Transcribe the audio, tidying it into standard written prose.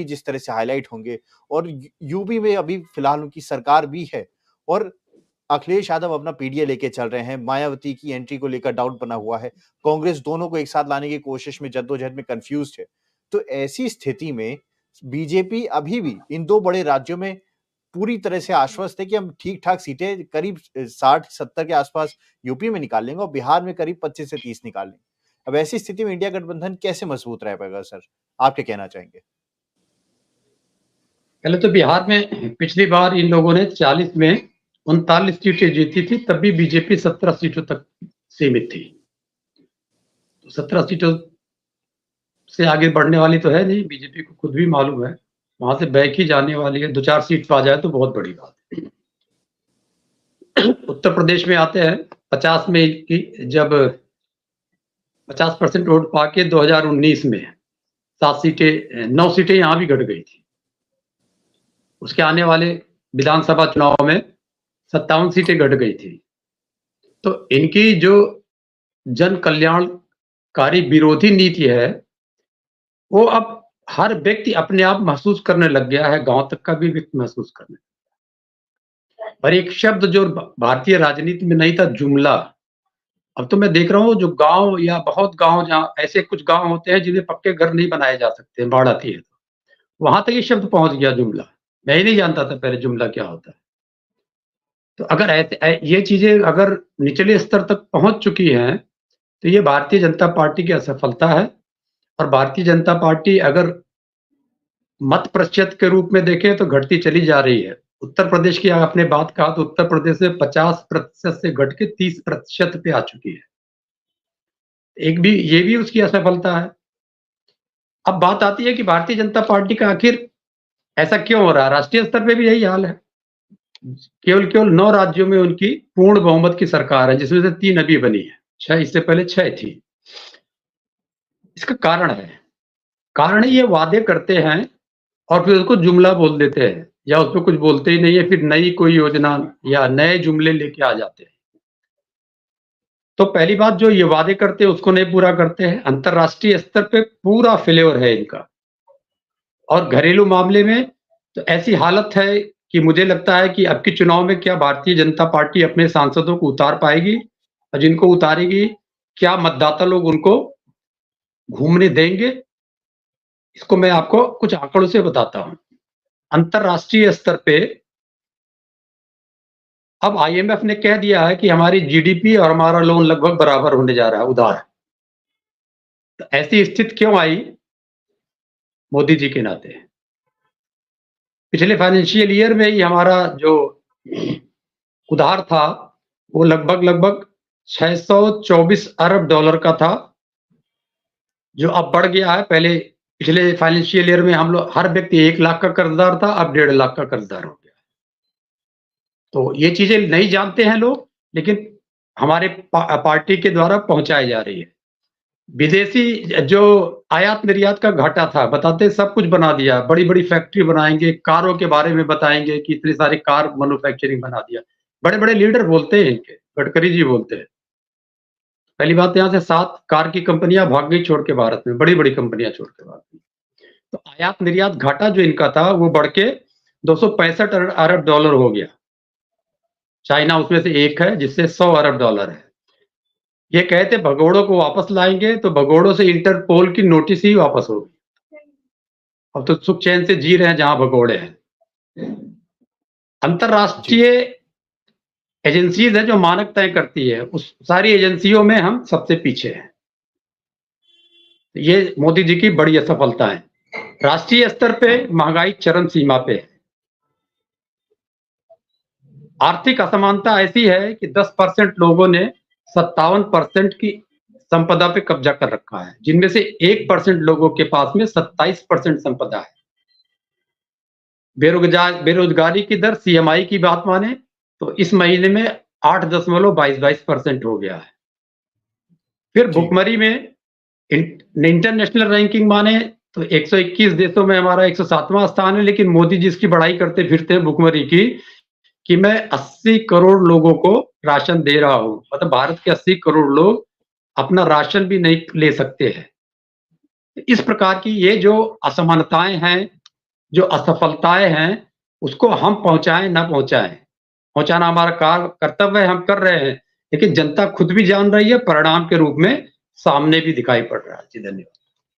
जिस तरह से हाईलाइट होंगे और यूपी में अभी फिलहाल उनकी सरकार भी है और अखिलेश यादव अपना पीडीए लेके चल रहे हैं, मायावती की एंट्री को लेकर डाउट बना हुआ है, कांग्रेस दोनों को एक साथ लाने की कोशिश में जद्दोजहद में कन्फ्यूज्ड है। तो ऐसी स्थिति में बीजेपी अभी भी इन 2 बड़े राज्यों में पूरी तरह से आश्वस्त है कि हम ठीक-ठाक सीटें करीब 60-70 के आसपास यूपी में निकाल लेंगे और बिहार में करीब 25 से 30 निकाल लेंगे। अब ऐसी स्थिति में इंडिया गठबंधन कैसे मजबूत रह पाएगा सर? आप क्या कहना चाहेंगे? पहले तो बिहार में पिछली बार इन लोगों ने 40 में 39 सीटें जीती थी, तब भी बीजेपी 17 सीटों तक सीमित थी। 17 सीटों से आगे बढ़ने वाली तो है नहीं, बीजेपी को खुद भी मालूम है, वहां से बैक ही जाने वाली है। 2-4 सीट पा जाए तो बहुत बड़ी बात है। उत्तर प्रदेश में आते हैं 50 में की जब 50% वोट पाके 2019 में 9 सीटें यहां भी घट गई थी। उसके आने वाले विधानसभा चुनाव में 57 सीटें घट गई थी। तो इनकी जो जन कल्याणकारी विरोधी नीति है, वो अब हर व्यक्ति अपने आप महसूस करने लग गया है, गांव तक का भी व्यक्ति महसूस करने लग गया। और एक शब्द जो भारतीय राजनीति में नहीं था, जुमला। अब तो मैं देख रहा हूँ जो गांव या बहुत गांव, जहाँ ऐसे कुछ गांव होते हैं जिन्हें पक्के घर नहीं बनाए जा सकते, बाढ़ आती है तो वहां तक ये शब्द पहुंच गया, जुमला। मैं ही नहीं जानता था पहले जुमला क्या होता है। तो अगर ये चीजें अगर निचले स्तर तक पहुंच चुकी हैं, तो ये भारतीय जनता पार्टी की असफलता है। और भारतीय जनता पार्टी अगर मत प्रतिशत के रूप में देखें तो घटती चली जा रही है। उत्तर प्रदेश की आपने बात कहा तो उत्तर प्रदेश में 50% से घट के 30% पे आ चुकी है। ये भी उसकी असफलता है। अब बात आती है कि भारतीय जनता पार्टी का आखिर ऐसा क्यों हो रहा है? राष्ट्रीय स्तर पे भी यही हाल है। केवल 9 राज्यों में उनकी पूर्ण बहुमत की सरकार है, जिसमें से 3 अभी बनी है, 6 इससे पहले 6 थी। इसका कारण ये वादे करते हैं और फिर उसको जुमला बोल देते हैं, या उसमें कुछ बोलते ही नहीं है, फिर नई कोई योजना या नए जुमले लेके आ जाते हैं। तो पहली बात, जो ये वादे करते हैं उसको नहीं पूरा करते हैं। अंतरराष्ट्रीय स्तर पे पूरा फेल्योर है इनका। और घरेलू मामले में तो ऐसी हालत है कि मुझे लगता है कि अब के चुनाव में क्या भारतीय जनता पार्टी अपने सांसदों को उतार पाएगी, और जिनको उतारेगी क्या मतदाता लोग उनको घूमने देंगे? इसको मैं आपको कुछ आंकड़ों से बताता हूं। अंतरराष्ट्रीय स्तर पे अब आईएमएफ ने कह दिया है कि हमारी जीडीपी और हमारा लोन लगभग बराबर होने जा रहा है, उधार। तो ऐसी स्थिति क्यों आई? मोदी जी के नाते। पिछले फाइनेंशियल ईयर में ही हमारा जो उधार था वो लगभग 624 अरब डॉलर का था, जो अब बढ़ गया है। पिछले फाइनेंशियल ईयर में हम लोग, हर व्यक्ति 1 लाख का कर्जदार था, अब 1.5 लाख का कर्जदार हो गया। तो ये चीजें नहीं जानते हैं लोग, लेकिन हमारे पार्टी के द्वारा पहुंचाई जा रही है। विदेशी जो आयात निर्यात का घाटा था, बताते सब कुछ बना दिया, बड़ी बड़ी फैक्ट्री बनाएंगे, कारों के बारे में बताएंगे कि इतनी सारी कार मैन्युफैक्चरिंग बना दिया। बड़े बड़े लीडर बोलते हैं इनके, गडकरी जी बोलते हैं। पहली बात, यहाँ से 7 कार की कंपनियां भाग गई छोड़ के भारत में, बड़ी बड़ी कंपनियां छोड़ के भाग गई। तो आयात निर्यात घाटा जो इनका था वो बढ़ के 265 अरब डॉलर हो गया। चाइना उसमें से एक है जिससे 100 अरब डॉलर है। ये कहते भगोड़ों को वापस लाएंगे, तो भगोड़ों से इंटरपोल की नोटिस ही वापस होगी। अब तो सुख चैन से जी रहे हैं जहां भगोड़े हैं। अंतरराष्ट्रीय एजेंसीज है जो मानक तय करती है, उस सारी एजेंसियों में हम सबसे पीछे हैं। ये मोदी जी की बड़ी असफलता है। राष्ट्रीय स्तर पे महंगाई चरम सीमा पे है। आर्थिक असमानता ऐसी है कि 10% लोगों ने 57% की संपदा पे कब्जा कर रखा है, जिनमें से 1% लोगों के पास में 27% संपदा है। बेरोजगारी की दर सीएमआई की बात माने तो इस महीने में 8.22% हो गया है। फिर भुखमरी में इंटरनेशनल रैंकिंग माने तो 121 देशों में हमारा 107वां स्थान है, लेकिन मोदी जी इसकी बड़ाई करते फिरते हैं भुखमरी की कि मैं 80 करोड़ लोगों को राशन दे रहा हूं। मतलब भारत के 80 करोड़ लोग अपना राशन भी नहीं ले सकते हैं। इस प्रकार की ये जो असमानताएं हैं, जो असफलताएँ हैं, उसको हम पहुँचाएँ, ना पहुँचाएँ। पहुँचाना हमारा कर्तव्य है, हम कर रहे हैं, लेकिन जनता खुद भी जान रही है, परिणाम के रूप में सामने भी दिखाई पड़ रहा है। जी, धन्यवाद।